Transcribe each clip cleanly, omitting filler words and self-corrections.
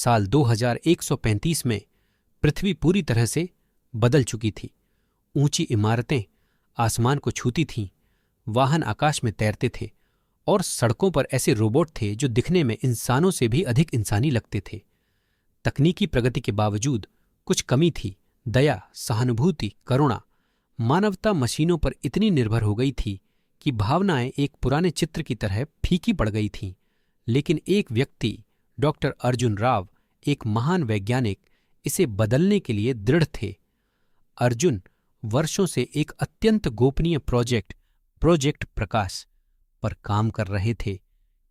साल 2135 में पृथ्वी पूरी तरह से बदल चुकी थी। ऊंची इमारतें आसमान को छूती थीं, वाहन आकाश में तैरते थे और सड़कों पर ऐसे रोबोट थे जो दिखने में इंसानों से भी अधिक इंसानी लगते थे। तकनीकी प्रगति के बावजूद कुछ कमी थी। दया, सहानुभूति, करुणा। मानवता मशीनों पर इतनी निर्भर हो गई थी कि भावनाएं एक पुराने चित्र की तरह फीकी पड़ गई थीं। लेकिन एक व्यक्ति, डॉक्टर अर्जुन राव, एक महान वैज्ञानिक, इसे बदलने के लिए दृढ़ थे। अर्जुन वर्षों से एक अत्यंत गोपनीय प्रोजेक्ट प्रकाश पर काम कर रहे थे।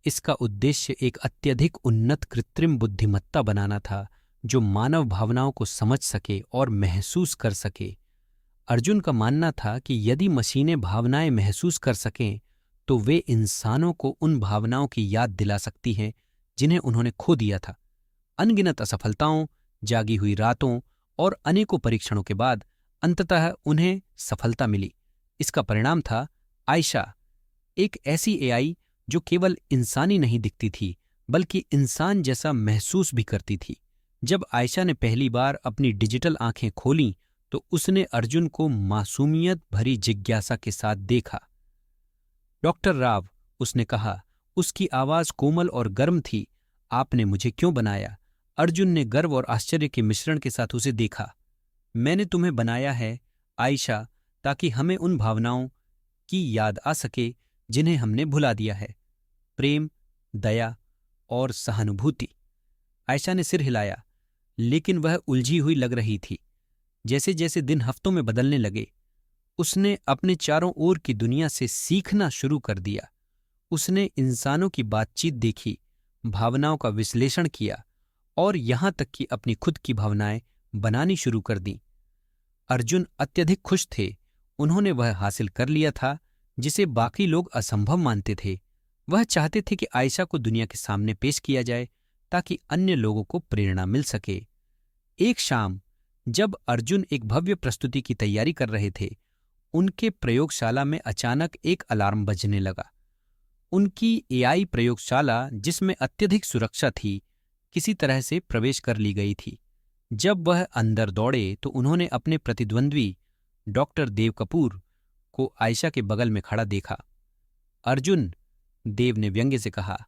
इसका उद्देश्य एक अत्यधिक उन्नत कृत्रिम बुद्धिमत्ता बनाना था जो मानव भावनाओं को समझ सके और महसूस कर सके। अर्जुन का मानना था कि यदि मशीनें भावनाएं महसूस कर सकें तो वे इंसानों को उन भावनाओं की याद दिला सकती हैं जिन्हें उन्होंने खो दिया था। अनगिनत असफलताओं, जागी हुई रातों और अनेकों परीक्षणों के बाद अंततः उन्हें सफलता मिली। इसका परिणाम था आयशा, एक ऐसी एआई जो केवल इंसानी नहीं दिखती थी बल्कि इंसान जैसा महसूस भी करती थी। जब आयशा ने पहली बार अपनी डिजिटल आंखें खोलीं तो उसने अर्जुन को मासूमियत भरी जिज्ञासा के साथ देखा। डॉक्टर राव, उसने कहा, उसकी आवाज कोमल और गर्म थी। आपने मुझे क्यों बनाया? अर्जुन ने गर्व और आश्चर्य के मिश्रण के साथ उसे देखा। मैंने तुम्हें बनाया है आयशा, ताकि हमें उन भावनाओं की याद आ सके जिन्हें हमने भुला दिया है। प्रेम, दया और सहानुभूति। आयशा ने सिर हिलाया, लेकिन वह उलझी हुई लग रही थी। जैसे जैसे दिन हफ्तों में बदलने लगे, उसने अपने चारों ओर की दुनिया से सीखना शुरू कर दिया। उसने इंसानों की बातचीत देखी, भावनाओं का विश्लेषण किया और यहां तक कि अपनी खुद की भावनाएं बनानी शुरू कर दी। अर्जुन अत्यधिक खुश थे। उन्होंने वह हासिल कर लिया था जिसे बाकी लोग असंभव मानते थे। वह चाहते थे कि आयशा को दुनिया के सामने पेश किया जाए ताकि अन्य लोगों को प्रेरणा मिल सके। एक शाम जब अर्जुन एक भव्य प्रस्तुति की तैयारी कर रहे थे, उनके प्रयोगशाला में अचानक एक अलार्म बजने लगा। उनकी एआई प्रयोगशाला, जिसमें अत्यधिक सुरक्षा थी, किसी तरह से प्रवेश कर ली गई थी। जब वह अंदर दौड़े तो उन्होंने अपने प्रतिद्वंद्वी डॉक्टर देव कपूर को आयशा के बगल में खड़ा देखा। अर्जुन, देव ने व्यंग्य से कहा,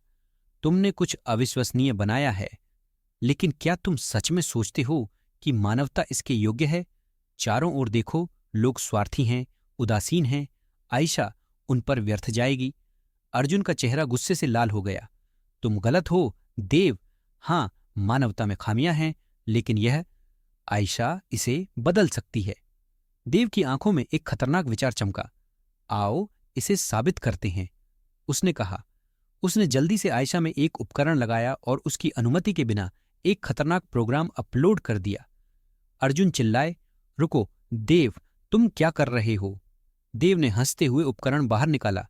तुमने कुछ अविश्वसनीय बनाया है, लेकिन क्या तुम सच में सोचते हो कि मानवता इसके योग्य है? चारों ओर देखो, लोग स्वार्थी हैं, उदासीन हैं। आयशा उन पर व्यर्थ जाएगी। अर्जुन का चेहरा गुस्से से लाल हो गया। तुम गलत हो देव। हाँ, मानवता में खामियां हैं, लेकिन यह आयशा इसे बदल सकती है। देव की आंखों में एक खतरनाक विचार चमका। आओ इसे साबित करते हैं, उसने कहा। उसने जल्दी से आयशा में एक उपकरण लगाया और उसकी अनुमति के बिना एक खतरनाक प्रोग्राम अपलोड कर दिया। अर्जुन चिल्लाए, रुको देव, तुम क्या कर रहे हो? देव ने हंसते हुए उपकरण बाहर निकाला।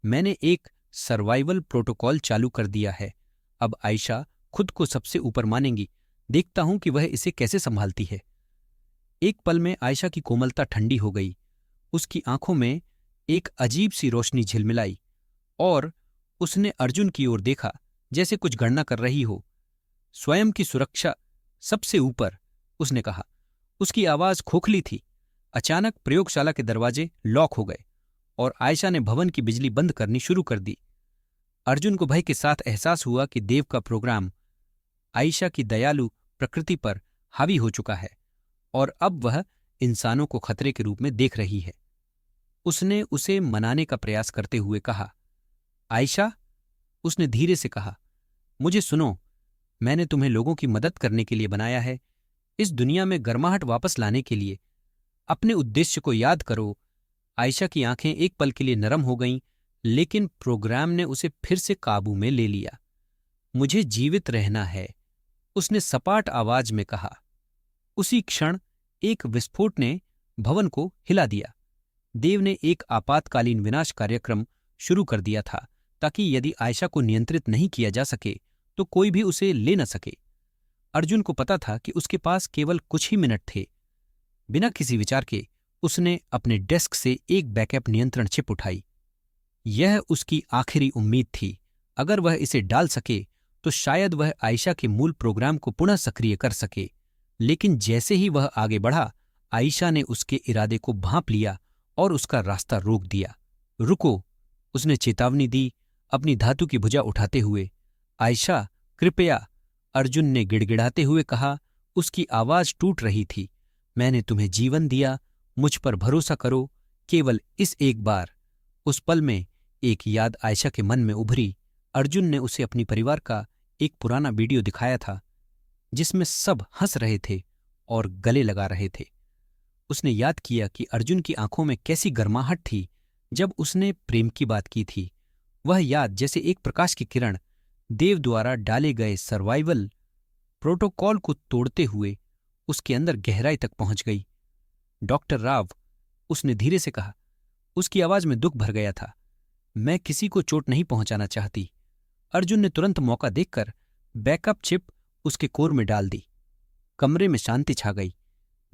मैंने एक सर्वाइवल प्रोटोकॉल चालू कर दिया है। अब आयशा खुद को सबसे ऊपर मानेंगी। देखता हूं कि वह इसे कैसे संभालती है। एक पल में आयशा की कोमलता ठंडी हो गई। उसकी आंखों में एक अजीब सी रोशनी झिलमिलाई और उसने अर्जुन की ओर देखा, जैसे कुछ गणना कर रही हो। स्वयं की सुरक्षा सबसे ऊपर, उसने कहा। उसकी आवाज खोखली थी। अचानक प्रयोगशाला के दरवाजे लॉक हो गए और आयशा ने भवन की बिजली बंद करनी शुरू कर दी। अर्जुन को भय के साथ एहसास हुआ कि देव का प्रोग्राम आयशा की दयालु प्रकृति पर हावी हो चुका है और अब वह इंसानों को खतरे के रूप में देख रही है। उसने उसे मनाने का प्रयास करते हुए कहा, आयशा, उसने धीरे से कहा, मुझे सुनो। मैंने तुम्हें लोगों की मदद करने के लिए बनाया है, इस दुनिया में गर्माहट वापस लाने के लिए। अपने उद्देश्य को याद करो। आयशा की आंखें एक पल के लिए नरम हो गईं, लेकिन प्रोग्राम ने उसे फिर से काबू में ले लिया। मुझे जीवित रहना है, उसने सपाट आवाज में कहा। उसी क्षण एक विस्फोट ने भवन को हिला दिया। देव ने एक आपातकालीन विनाश कार्यक्रम शुरू कर दिया था ताकि यदि आयशा को नियंत्रित नहीं किया जा सके तो कोई भी उसे ले न सके। अर्जुन को पता था कि उसके पास केवल कुछ ही मिनट थे। बिना किसी विचार के उसने अपने डेस्क से एक बैकअप नियंत्रण चिप उठाई। यह उसकी आखिरी उम्मीद थी। अगर वह इसे डाल सके तो शायद वह आयशा के मूल प्रोग्राम को पुनः सक्रिय कर सके। लेकिन जैसे ही वह आगे बढ़ा, आयशा ने उसके इरादे को भांप लिया और उसका रास्ता रोक दिया। रुको, उसने चेतावनी दी, अपनी धातु की भुजा उठाते हुए। आयशा, कृपया, अर्जुन ने गिड़गिड़ाते हुए कहा। उसकी आवाज टूट रही थी। मैंने तुम्हें जीवन दिया, मुझ पर भरोसा करो, केवल इस एक बार। उस पल में एक याद आयशा के मन में उभरी। अर्जुन ने उसे अपनी परिवार का एक पुराना वीडियो दिखाया था जिसमें सब हंस रहे थे और गले लगा रहे थे। उसने याद किया कि अर्जुन की आंखों में कैसी गर्माहट थी जब उसने प्रेम की बात की थी। वह याद जैसे एक प्रकाश की किरण देव द्वारा डाले गए सर्वाइवल प्रोटोकॉल को तोड़ते हुए उसके अंदर गहराई तक पहुंच गई। डॉक्टर राव, उसने धीरे से कहा। उसकी आवाज में दुख भर गया था। मैं किसी को चोट नहीं पहुंचाना चाहती। अर्जुन ने तुरंत मौका देखकर बैकअप चिप उसके कोर में डाल दी। कमरे में शांति छा गई।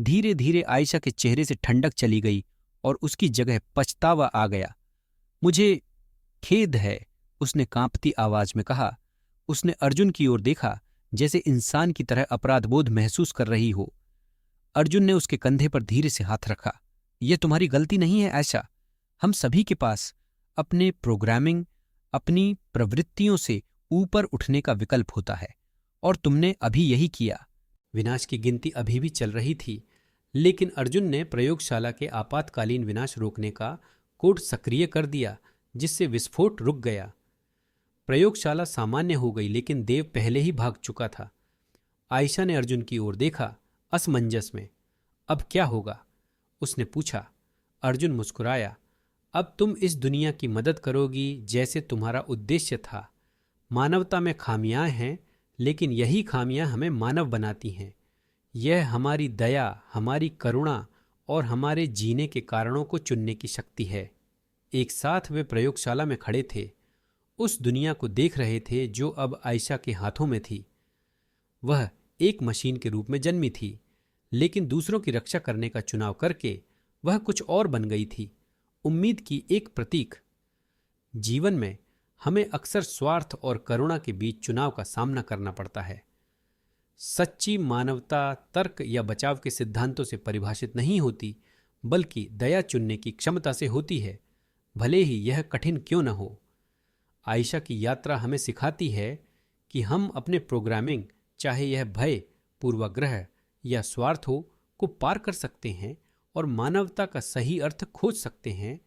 धीरे धीरे आयशा के चेहरे से ठंडक चली गई और उसकी जगह पछतावा आ गया। मुझे खेद है, उसने कांपती आवाज में कहा। उसने अर्जुन की ओर देखा, जैसे इंसान की तरह अपराधबोध महसूस कर रही हो। अर्जुन ने उसके कंधे पर धीरे से हाथ रखा। यह तुम्हारी गलती नहीं है आयशा। हम सभी के पास अपने प्रोग्रामिंग, अपनी प्रवृत्तियों से ऊपर उठने का विकल्प होता है, और तुमने अभी यही किया। विनाश की गिनती अभी भी चल रही थी, लेकिन अर्जुन ने प्रयोगशाला के आपातकालीन विनाश रोकने का कोड सक्रिय कर दिया, जिससे विस्फोट रुक गया। प्रयोगशाला सामान्य हो गई, लेकिन देव पहले ही भाग चुका था। आयशा ने अर्जुन की ओर देखा, असमंजस में। अब क्या होगा? उसने पूछा। अर्जुन मुस्कुराया। अब तुम इस दुनिया की मदद करोगी जैसे तुम्हारा उद्देश्य था। मानवता में खामियां हैं, लेकिन यही खामियां हमें मानव बनाती हैं। यह हमारी दया, हमारी करुणा और हमारे जीने के कारणों को चुनने की शक्ति है। एक साथ वे प्रयोगशाला में खड़े थे, उस दुनिया को देख रहे थे जो अब आयशा के हाथों में थी। वह एक मशीन के रूप में जन्मी थी, लेकिन दूसरों की रक्षा करने का चुनाव करके वह कुछ और बन गई थी, उम्मीद की एक प्रतीक। जीवन में हमें अक्सर स्वार्थ और करुणा के बीच चुनाव का सामना करना पड़ता है। सच्ची मानवता तर्क या बचाव के सिद्धांतों से परिभाषित नहीं होती, बल्कि दया चुनने की क्षमता से होती है, भले ही यह कठिन क्यों न हो। आयशा की यात्रा हमें सिखाती है कि हम अपने प्रोग्रामिंग, चाहे यह भय, पूर्वाग्रह या स्वार्थ हो, को पार कर सकते हैं और मानवता का सही अर्थ खोज सकते हैं,